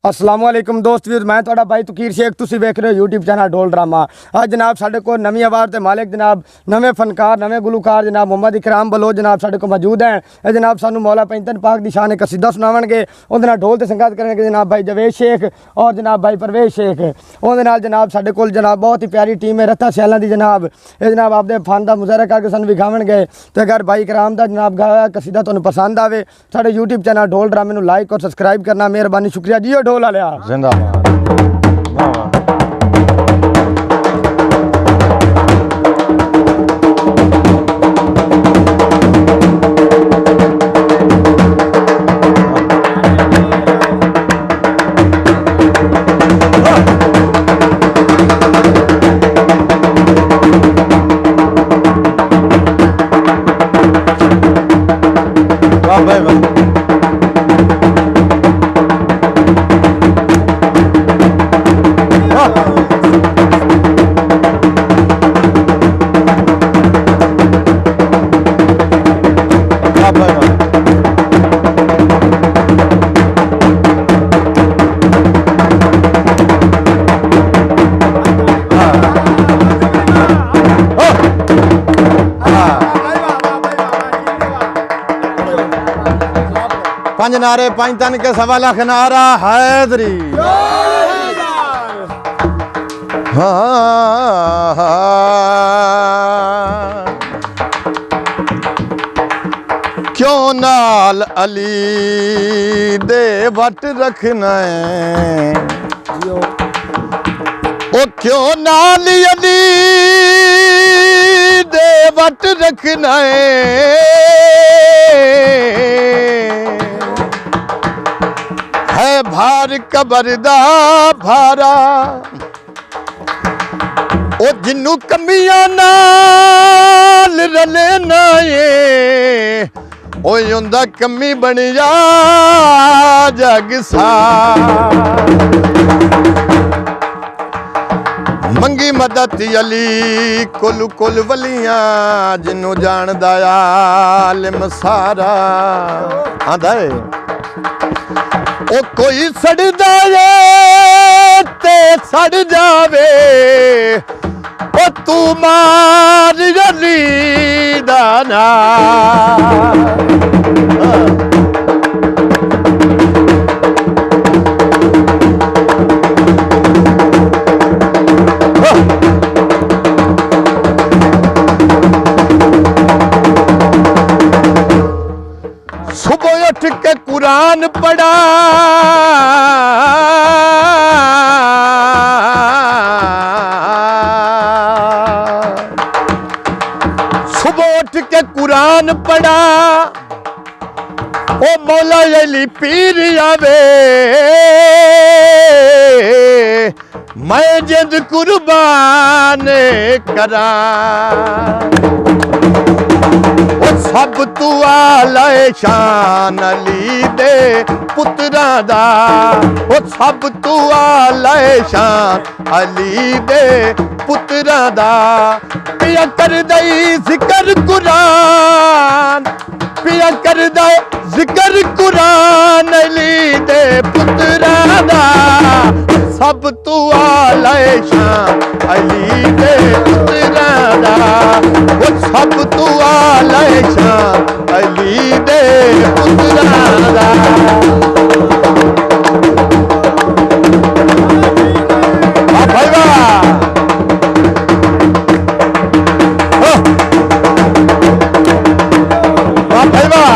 अस्सलाम वालेकुम दोस्त वीर मैं थोड़ा भाई तकीर शेख तुसी वेख रहे हो यूट्यूब चैनल ढोल ड्रामा। आज जनाब साढ़े को नवी आवाज़ के मालिक जनाब नवे फनकार नवे गुलूकार जनाब मोहम्मद इकराम बलोच जनाब साढ़े को मौजूद हैं। ये जनाब सानू मौला पैंतन पाक दी शान कसीदा सुनावणगे। उहदे नाल ढोल ते संगत करेंगे जनाब भाई जवेद शेख और जनाब भाई परवेज शेख। उहदे नाल जनाब साढ़े कोल जनाब बहुत ही प्यारी टीम है रत्ता सैलां दी जनाब। ये जनाब आपदे फन दा मुजाहरा करके सानू विखावणगे। ते अगर भाई इकराम दा जनाब गाया कसीदा तुहानू पसंद आवे साढ़े यूट्यूब चैनल ढोल ड्रामे नू लाइक और सब्सक्राइब करना मेहरबानी शुक्रिया जी। ढोल वालिया जिंदाबाद। वाह भाई वाह। पंज नारे पंज तन के 1.25 लाख नारा हैदरी। क्यों नाल अली दे वट रखना है ओ क्यों नाल अली दे वट रखना है भार कबर दा भारा ओ जिन्नू कमियां नाल रले ना ओ उंदा कमी बन जा जग सार। मंगी मदद अली कुल कुल वलियां जिन्नू जानदा आलिम सारा आंदा है ओ कोई सड़दा है ते सड़ जावे ओ तू मार अली दा नाम। सुबह उठ के कुरान पढ़ा सुबह उठ के कुरान पढ़ा ओ मौला अली पीर आवे मैं जिंद कुर्बान करा सब तू आले शान अली दे पुत्रा दा ओ सब तू आले शान अली दे पुत्रा दा पिया कर दई जिक्र कुरान पिया कर दई जिक्र कुरान अली दे पुत्रा दा सब तू आले शान अली दे पुत्रा दा ओ सब तू आले शान अली दे पुत्रा दा। वाह भाई वाह। वाह भाई वाह।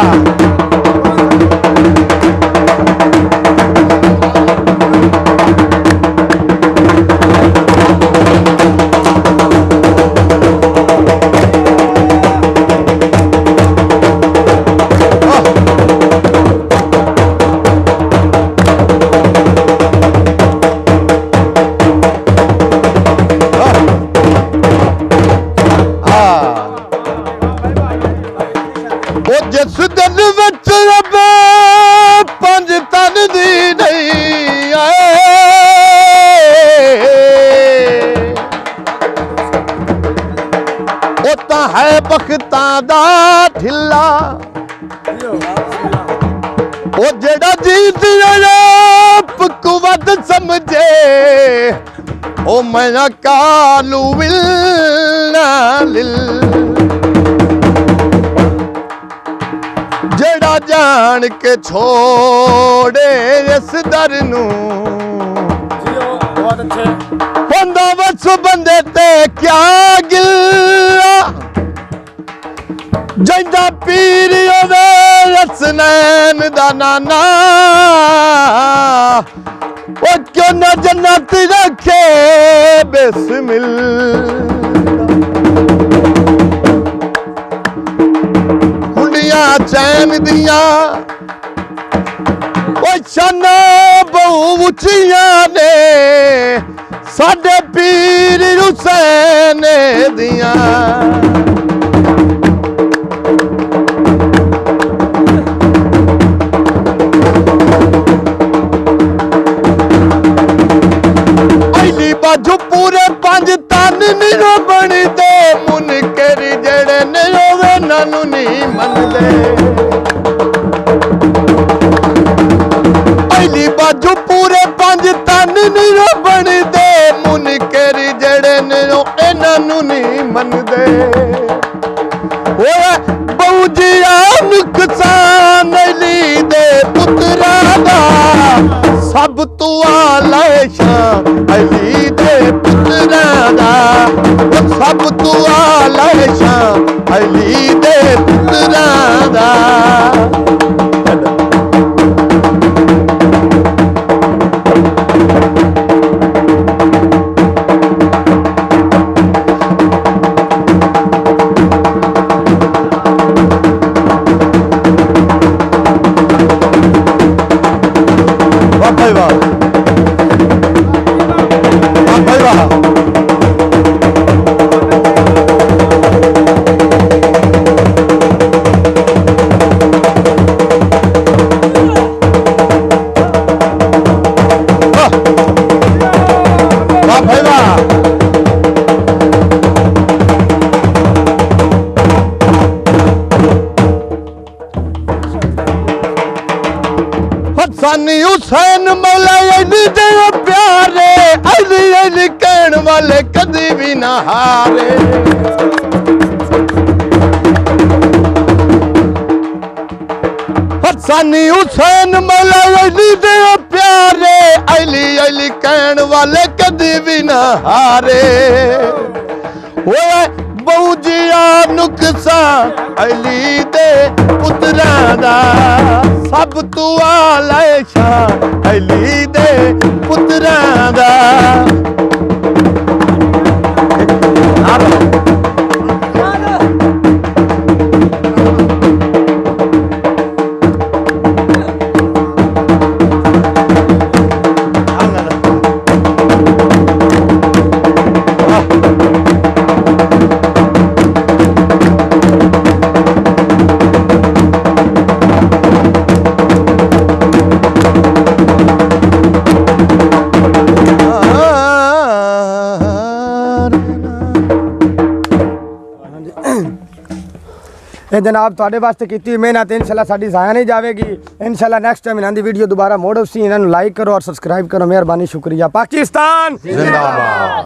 जिस दिल विच रब पंज तन दी नहीं आए ओ तां है बख्तां दा ढिला ओ जेड़ा जीत ओ मैं कालू विलना लिल जेड़ा जान के छोड़े इस दर नू बहुत अच्छे बंदा बस बंदे ते क्या गिला जंदा पीर ओदे हसनैन दा नाना ओ क्यों न जन्नत रखे बिस्मिल कुंडियां चैन दिया ओ शाना बहु उचियां ने साडे पीर हुसैन दिया बाजू पूरे 5 तन निरो बनते मुनकर जेड़े ने होवे नानू नहीं मनदे पहली बाजू पूरे 5 तन निरो बनते मुनकर जेड़े ने नानू नहीं मनदे ओए बहुजिया नुकसान ली दे पुत्रा दा सब तू आला शान अली दे पुत्रा दा सब तू आला शान अली दे पुत्रा दा सानी हुसैन मौला अली दे प्यारे अली अली कहण वाले कदी भी ना हारे सानी हुसैन मौला अली दे प्यारे अली अली कहण वाले कदी भी ना हारे ओए बहुजिया नुकसान अली दे पुत्रा दा सब तू आला शान अली दे पुत्रा दा ਇਹ ਜਨਾਬ ਤੁਹਾਡੇ ਵਾਸਤੇ ਕੀਤੀ ਮਿਹਨਤ ਇਨਸ਼ਾਅੱਲਾ ਸਾਡੀ ਜ਼ਾਇਆ ਨਹੀਂ ਜਾਵੇਗੀ ਇਨਸ਼ਾਅੱਲਾ ਨੈਕਸਟ ਟਾਈਮ ਇਹਨਾਂ ਦੀ ਵੀਡੀਓ ਦੁਬਾਰਾ ਮੋੜ ਉਸੀ ਇਹਨਾਂ ਨੂੰ ਲਾਈਕ ਕਰੋ ਔਰ ਸਬਸਕ੍ਰਾਈਬ ਕਰੋ ਮਿਹਰਬਾਨੀ ਸ਼ੁਕਰੀਆ ਪਾਕਿਸਤਾਨ जिंदाबाद।